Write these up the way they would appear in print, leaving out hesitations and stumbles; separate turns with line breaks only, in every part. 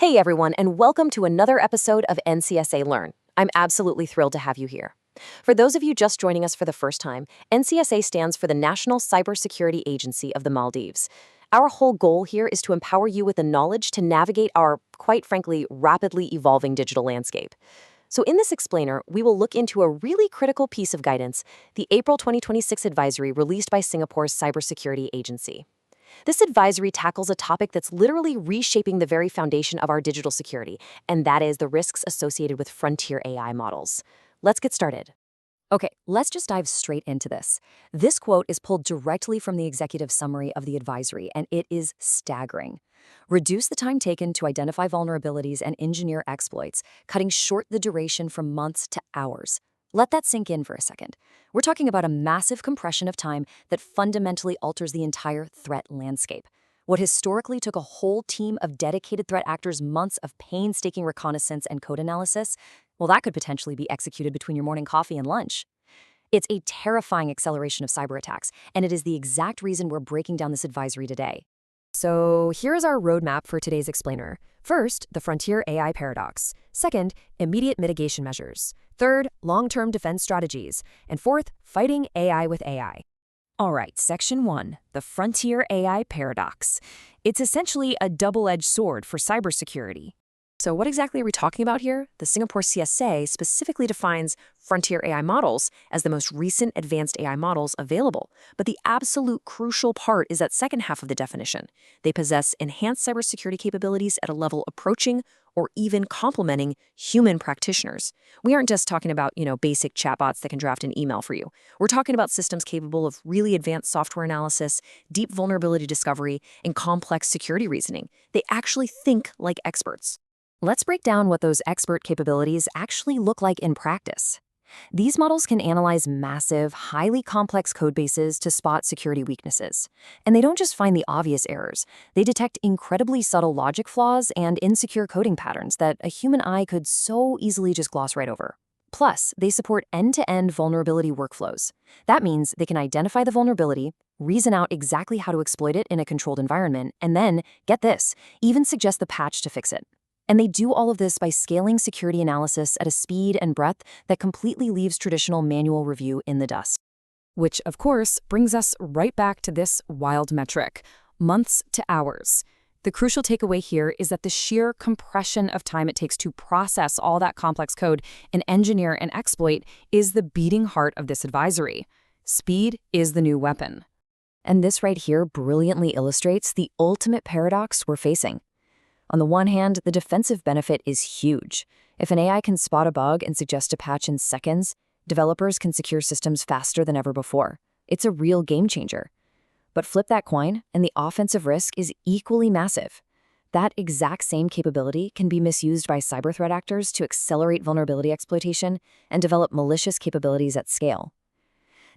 Hey everyone, and welcome to another episode of NCSA Learn. I'm absolutely thrilled to have you here. For those of you just joining us for the first time, NCSA stands for the National Cybersecurity Agency of the Maldives. Our whole goal here is to empower you with the knowledge to navigate our, quite frankly, rapidly evolving digital landscape. So in this explainer, we will look into a really critical piece of guidance, the April 2026 advisory released by Singapore's Cybersecurity Agency. This advisory tackles a topic that's literally reshaping the very foundation of our digital security, and that is the risks associated with frontier AI models. Let's get started. Okay, let's just dive straight into this. This quote is pulled directly from the executive summary of the advisory, and it is staggering. Reduce the time taken to identify vulnerabilities and engineer exploits, cutting short the duration from months to hours. Let that sink in for a second. We're talking about a massive compression of time that fundamentally alters the entire threat landscape. What historically took a whole team of dedicated threat actors months of painstaking reconnaissance and code analysis, well, that could potentially be executed between your morning coffee and lunch. It's a terrifying acceleration of cyber attacks, and it is the exact reason we're breaking down this advisory today. So here is our roadmap for today's explainer. First, the frontier AI paradox. Second, immediate mitigation measures. Third, long-term defense strategies. And fourth, fighting AI with AI. All right, Section 1, the frontier AI paradox. It's essentially a double-edged sword for cybersecurity. So what exactly are we talking about here? The Singapore CSA specifically defines frontier AI models as the most recent advanced AI models available. But the absolute crucial part is that second half of the definition. They possess enhanced cybersecurity capabilities at a level approaching or even complementing human practitioners. We aren't just talking about, basic chatbots that can draft an email for you. We're talking about systems capable of really advanced software analysis, deep vulnerability discovery, and complex security reasoning. They actually think like experts. Let's break down what those expert capabilities actually look like in practice. These models can analyze massive, highly complex code bases to spot security weaknesses. And they don't just find the obvious errors. They detect incredibly subtle logic flaws and insecure coding patterns that a human eye could so easily just gloss right over. Plus, they support end-to-end vulnerability workflows. That means they can identify the vulnerability, reason out exactly how to exploit it in a controlled environment, and then, get this, even suggest the patch to fix it. And they do all of this by scaling security analysis at a speed and breadth that completely leaves traditional manual review in the dust. Which, of course, brings us right back to this wild metric, months to hours. The crucial takeaway here is that the sheer compression of time it takes to process all that complex code and engineer and exploit is the beating heart of this advisory. Speed is the new weapon. And this right here brilliantly illustrates the ultimate paradox we're facing. On the one hand, the defensive benefit is huge. If an AI can spot a bug and suggest a patch in seconds, developers can secure systems faster than ever before. It's a real game changer. But flip that coin, and the offensive risk is equally massive. That exact same capability can be misused by cyber threat actors to accelerate vulnerability exploitation and develop malicious capabilities at scale.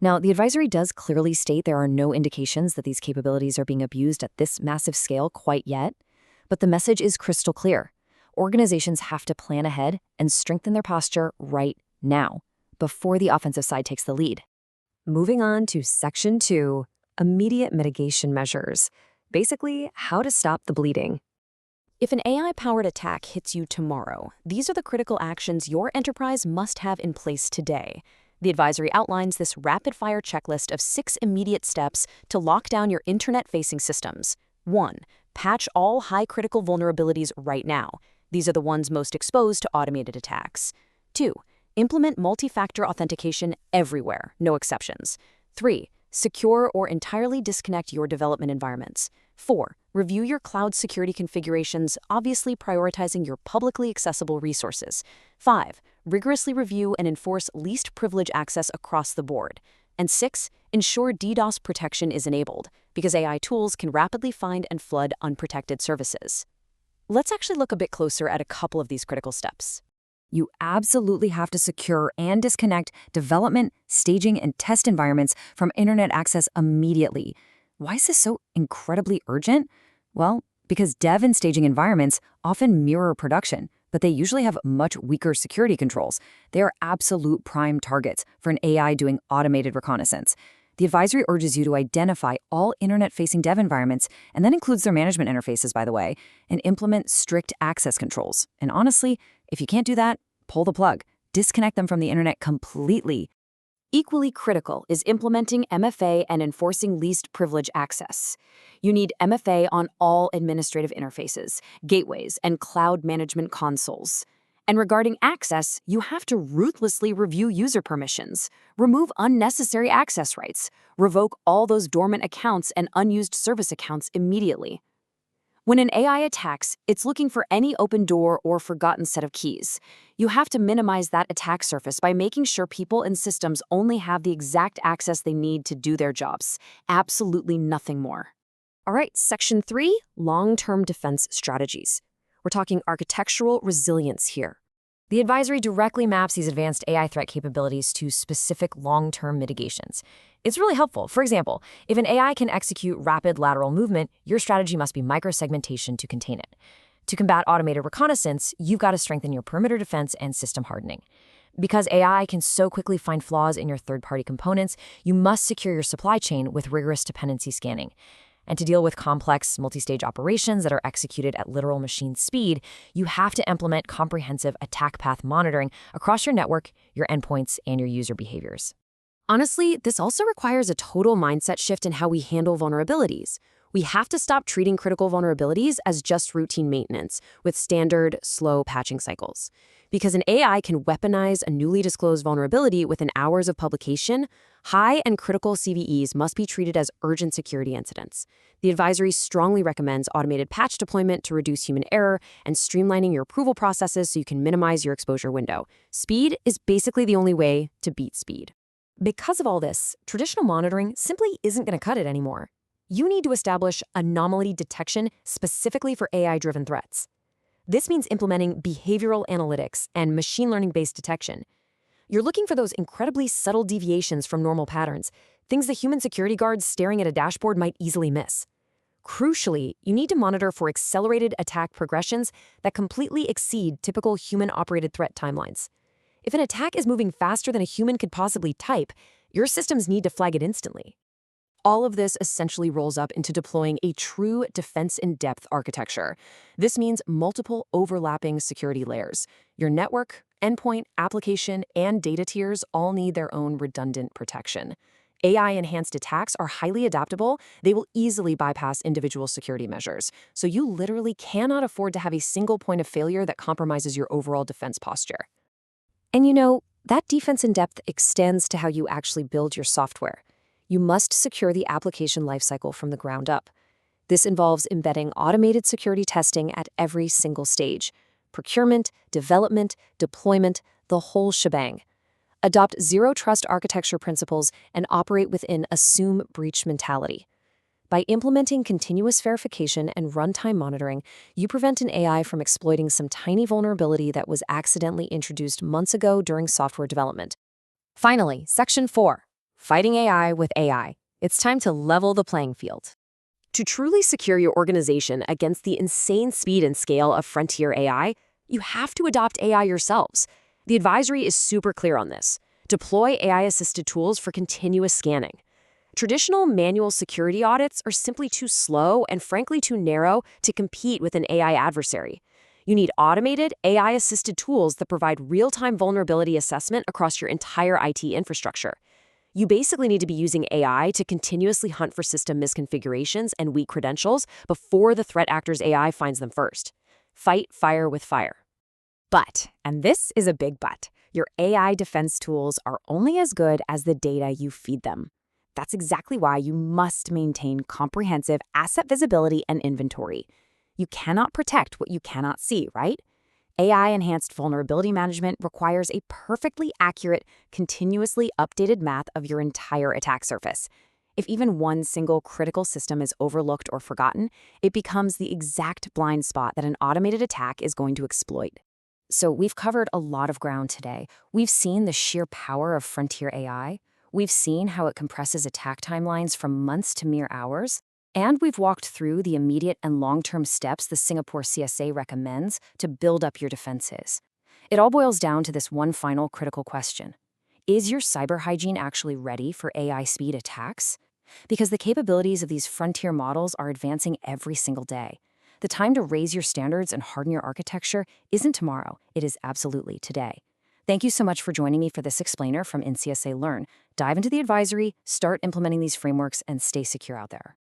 Now, the advisory does clearly state there are no indications that these capabilities are being abused at this massive scale quite yet. But the message is crystal clear. Organizations have to plan ahead and strengthen their posture right now, before the offensive side takes the lead. Moving on to Section 2, immediate mitigation measures. Basically, how to stop the bleeding. If an AI-powered attack hits you tomorrow, these are the critical actions your enterprise must have in place today. The advisory outlines this rapid-fire checklist of 6 immediate steps to lock down your internet-facing systems. 1. Patch all high critical vulnerabilities right now. These are the ones most exposed to automated attacks. 2. Implement multi-factor authentication everywhere, no exceptions. 3. Secure or entirely disconnect your development environments. 4. Review your cloud security configurations, obviously prioritizing your publicly accessible resources. 5. Rigorously review and enforce least privilege access across the board. And 6. Ensure DDoS protection is enabled, because AI tools can rapidly find and flood unprotected services. Let's actually look a bit closer at a couple of these critical steps. You absolutely have to secure and disconnect development, staging, and test environments from internet access immediately. Why is this so incredibly urgent? Well, because dev and staging environments often mirror production, but they usually have much weaker security controls. They are absolute prime targets for an AI doing automated reconnaissance.
The advisory urges you to identify all internet-facing dev environments, and that includes their management interfaces, by the way, and implement strict access controls. And honestly, if you can't do that, pull the plug. Disconnect them from the internet completely.
Equally critical is implementing MFA and enforcing least privilege access. You need MFA on all administrative interfaces, gateways, and cloud management consoles. And regarding access, you have to ruthlessly review user permissions, remove unnecessary access rights, revoke all those dormant accounts and unused service accounts immediately. When an AI attacks, it's looking for any open door or forgotten set of keys. You have to minimize that attack surface by making sure people and systems only have the exact access they need to do their jobs. Absolutely nothing more. All right, Section 3, long-term defense strategies. We're talking architectural resilience here. The advisory directly maps these advanced AI threat capabilities to specific long-term mitigations. It's really helpful. For example, if an AI can execute rapid lateral movement, your strategy must be microsegmentation to contain it. To combat automated reconnaissance, you've got to strengthen your perimeter defense and system hardening. Because AI can so quickly find flaws in your third-party components, you must secure your supply chain with rigorous dependency scanning. And to deal with complex multi-stage operations that are executed at literal machine speed, you have to implement comprehensive attack path monitoring across your network, your endpoints, and your user behaviors. Honestly, this also requires a total mindset shift in how we handle vulnerabilities. We have to stop treating critical vulnerabilities as just routine maintenance with standard, slow patching cycles. Because an AI can weaponize a newly disclosed vulnerability within hours of publication, high and critical CVEs must be treated as urgent security incidents. The advisory strongly recommends automated patch deployment to reduce human error and streamlining your approval processes so you can minimize your exposure window. Speed is basically the only way to beat speed. Because of all this, traditional monitoring simply isn't going to cut it anymore. You need to establish anomaly detection specifically for AI-driven threats. This means implementing behavioral analytics and machine learning-based detection. You're looking for those incredibly subtle deviations from normal patterns, things the human security guards staring at a dashboard might easily miss. Crucially, you need to monitor for accelerated attack progressions that completely exceed typical human-operated threat timelines. If an attack is moving faster than a human could possibly type, your systems need to flag it instantly. All of this essentially rolls up into deploying a true defense-in-depth architecture. This means multiple overlapping security layers. Your network, endpoint, application, and data tiers all need their own redundant protection. AI-enhanced attacks are highly adaptable. They will easily bypass individual security measures. So you literally cannot afford to have a single point of failure that compromises your overall defense posture. And that defense in depth extends to how you actually build your software. You must secure the application lifecycle from the ground up. This involves embedding automated security testing at every single stage: procurement, development, deployment, the whole shebang. Adopt zero-trust architecture principles and operate within assume breach mentality. By implementing continuous verification and runtime monitoring, you prevent an AI from exploiting some tiny vulnerability that was accidentally introduced months ago during software development. Finally, Section 4. Fighting AI with AI. It's time to level the playing field. To truly secure your organization against the insane speed and scale of frontier AI, you have to adopt AI yourselves. The advisory is super clear on this. Deploy AI-assisted tools for continuous scanning. Traditional manual security audits are simply too slow and frankly too narrow to compete with an AI adversary. You need automated, AI-assisted tools that provide real-time vulnerability assessment across your entire IT infrastructure. You basically need to be using AI to continuously hunt for system misconfigurations and weak credentials before the threat actor's AI finds them first. Fight fire with fire. But, and this is a big but, your AI defense tools are only as good as the data you feed them. That's exactly why you must maintain comprehensive asset visibility and inventory. You cannot protect what you cannot see, right? AI-enhanced vulnerability management requires a perfectly accurate, continuously updated map of your entire attack surface. If even one single critical system is overlooked or forgotten, it becomes the exact blind spot that an automated attack is going to exploit. So we've covered a lot of ground today. We've seen the sheer power of frontier AI. We've seen how it compresses attack timelines from months to mere hours. And we've walked through the immediate and long-term steps the Singapore CSA recommends to build up your defenses. It all boils down to this one final critical question.
Is your cyber hygiene actually ready for AI speed attacks? Because the capabilities of these frontier models are advancing every single day. The time to raise your standards and harden your architecture isn't tomorrow, it is absolutely today. Thank you so much for joining me for this explainer from NCSA Learn. Dive into the advisory, start implementing these frameworks, and stay secure out there.